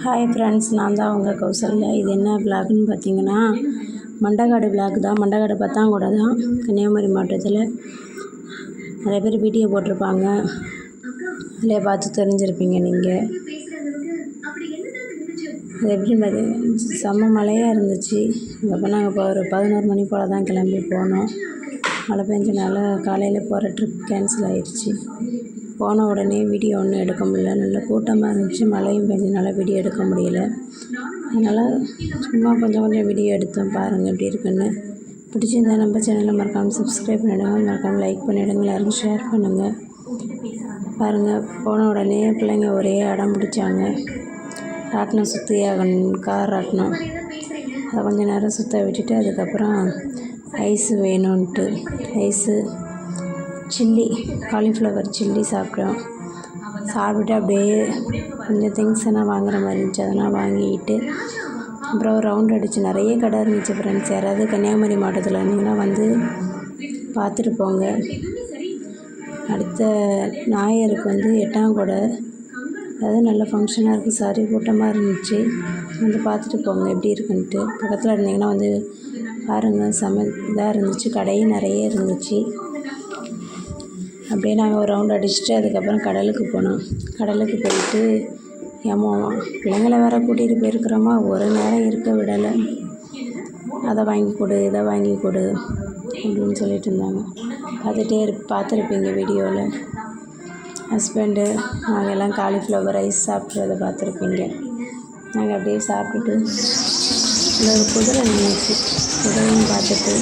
Hi friends, நான் தான் உங்கள் கௌசல்யா. இது என்ன விளாக்னு பார்த்தீங்கன்னா, மண்டகாடு விளாக் தான். மண்டகாடு பத்தாங்கூட தான், கன்னியாகுமரி மாவட்டத்தில். நிறைய பேர் வீடியோ போட்டிருப்பாங்க, அதிலே பார்த்து தெரிஞ்சிருப்பீங்க நீங்கள். அது எப்படி பார்த்தீங்கன்னா, செம்ம மழையாக இருந்துச்சு. அப்போ நாங்கள் இப்போ ஒரு 11 மணி போல் தான் கிளம்பி போனோம். மழை பெஞ்சனால காலையில் போகிற ட்ரிப் கேன்சல் ஆகிடுச்சு. போன உடனே வீடியோ ஒன்றும் எடுக்க முடியல. நல்ல கூட்டமாக இருந்துச்சு. மழையும் பெஞ்சனால வீடியோ எடுக்க முடியல. அதனால் சும்மா கொஞ்சம் வீடியோ எடுத்தோம். பாருங்கள் எப்படி இருக்குன்னு. பிடிச்சிருந்தா நம்ம சேனலில் மறக்காமல் சப்ஸ்கிரைப் பண்ணிவிடுங்க, மறக்காமல் லைக் பண்ணிவிடுங்க, எல்லோரும் ஷேர் பண்ணுங்கள். பாருங்கள், போன உடனே பிள்ளைங்க ஒரே அடம் பிடிச்சாங்க. ராட்டினம் சுற்றி கார் ராட்டினம் அதை கொஞ்சம் நேரம் சுற்ற விட்டுட்டு அதுக்கப்புறம் ஐஸு வேணும்ன்ட்டு ஐஸு சில்லி காலிஃப்ளவர் சில்லி சாப்பிட்டோம். சாப்பிட்டுட்டு அப்படியே கொஞ்சம் திங்ஸ் எல்லாம் வாங்குகிற மாதிரி இருந்துச்சு, அதெல்லாம் வாங்கிட்டு அப்புறம் ஒரு ரவுண்ட் அடிச்சு நிறைய கடை இருந்துச்சு. ஃப்ரெண்ட்ஸ், யாராவது கன்னியாகுமரி மாவட்டத்தில் இருந்தீங்கன்னா வந்து பார்த்துட்டு போங்க. அடுத்த ஞாயிறுக்கு வந்து 8ஆம் கொடை, அதாவது நல்ல ஃபங்க்ஷனாக இருக்குது. சாரி, கூட்டமாக இருந்துச்சு. வந்து பார்த்துட்டு போங்க எப்படி இருக்குன்ட்டு. பக்கத்தில் இருந்தீங்கன்னா வந்து பாருங்கள், செம இதாக இருந்துச்சு. கடையும் நிறைய இருந்துச்சு. அப்படியே நாங்கள் ஒரு ரவுண்ட் அடிச்சுட்டு அதுக்கப்புறம் கடலுக்கு போனோம். கடலுக்கு போயிட்டு பிள்ளைங்களை வேறு கூட்டிகிட்டு போயிருக்கிறோமா, ஒரு நேரம் இருக்க விடலை. அதை வாங்கி கொடு, இதை வாங்கி கொடு அப்படின்னு சொல்லிட்டு இருந்தாங்க. பார்த்துருப்பீங்க வீடியோவில். ஹஸ்பண்டு நாங்கள் எல்லாம் காலிஃப்ளவர் ரைஸ் சாப்பிட்றத பார்த்துருப்பீங்க. நாங்கள் அப்படியே சாப்பிட்டுட்டு ஒரு குதிரை நின்றுச்சு, குதிரையும் பார்த்துட்டு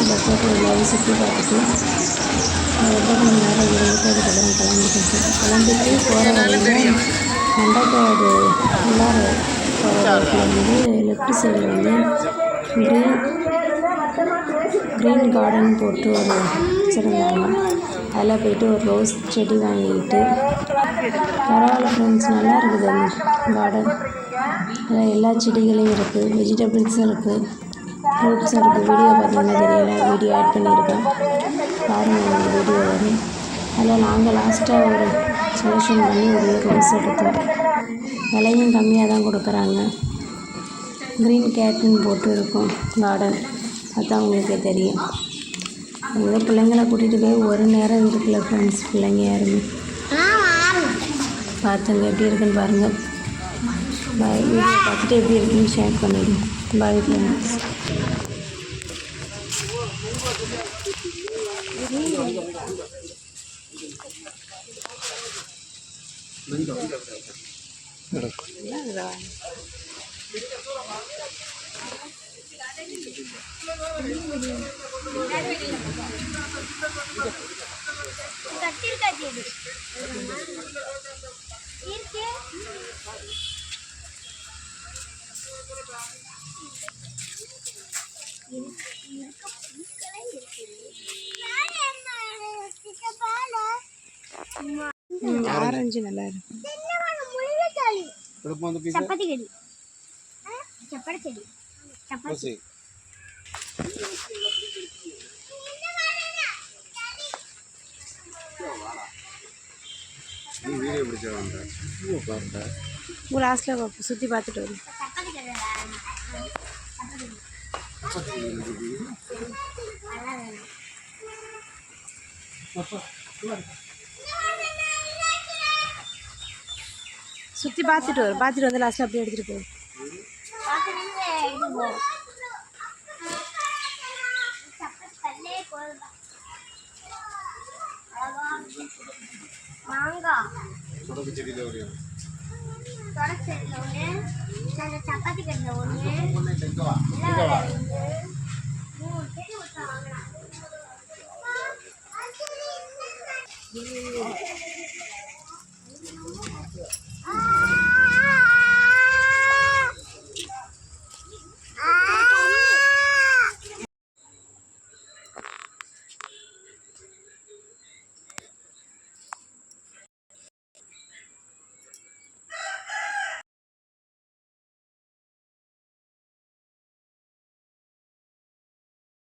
இந்த ஃபோட்டோவில் சுற்றி பார்த்துட்டு ரொம்ப கொஞ்சம் நேரம் இருந்துட்டு அதுக்கப்புறம் கிளம்பிட்டு போகிற வழியில் மண்டக்காடு உள்ளார போகிற ரோட்டில் வந்து லெஃப்ட் சைடில் வந்து க்ரீன் கார்டன் போட்டு ஒரு வச்சுருந்தாங்க. அதில் போய்ட்டு ஒரு ரோஸ் செடி வாங்கிக்கிட்டு பரவாயில்ல ஃப்ரெண்ட்ஸ், நல்லா இருக்குது அந்த கார்டன். அதில் எல்லா செடிகளையும் இருக்குது, வெஜிடபிள்ஸும் இருக்குது, ஃப்ரூட்ஸும் இருக்குது. வீடியோ பார்த்தீங்கன்னா தெரியல, வீடியோ ஆட் பண்ணியிருக்கேன், பாருங்கள் அந்த வீடியோ வரும். அதில் நாங்கள் லாஸ்ட்டாக ஒரு செலெக்ஷன் பண்ணி ஒரு ரோஸ் எடுத்தோம். விலையும் கம்மியாக தான் கொடுக்குறாங்க. க்ரீன் கேட்டுன்னு போட்டு இருக்கும் கார்டன், அதுதான் உங்களுக்கே தெரியும். அங்கே பிள்ளைங்களை கூட்டிகிட்டு போய் ஒரு நேரம் இருக்குல்ல ஃப்ரெண்ட்ஸ், பிள்ளைங்க யாருமே பார்த்துங்க எப்படி இருக்குன்னு பாருங்கள். பாய், வீடியோ பார்த்துட்டு எப்படி இருக்குன்னு ஷேர் பண்ணிவிடுங்க. Bye friends. ஆரஞ்சு நல்லா இருக்கு. சப்பாத்தி கடி, சப்பாத்தி செடி, சப்பாத்தி. லாஸ்ட்டில் சுற்றி பார்த்துட்டு வரும். சுற்றி பார்த்துட்டு வரும், பார்த்துட்டு வந்து லாஸ்ட்டில் அப்படியே எடுத்துகிட்டு போகும். சப்பாத்தி கடையில் ஒன்று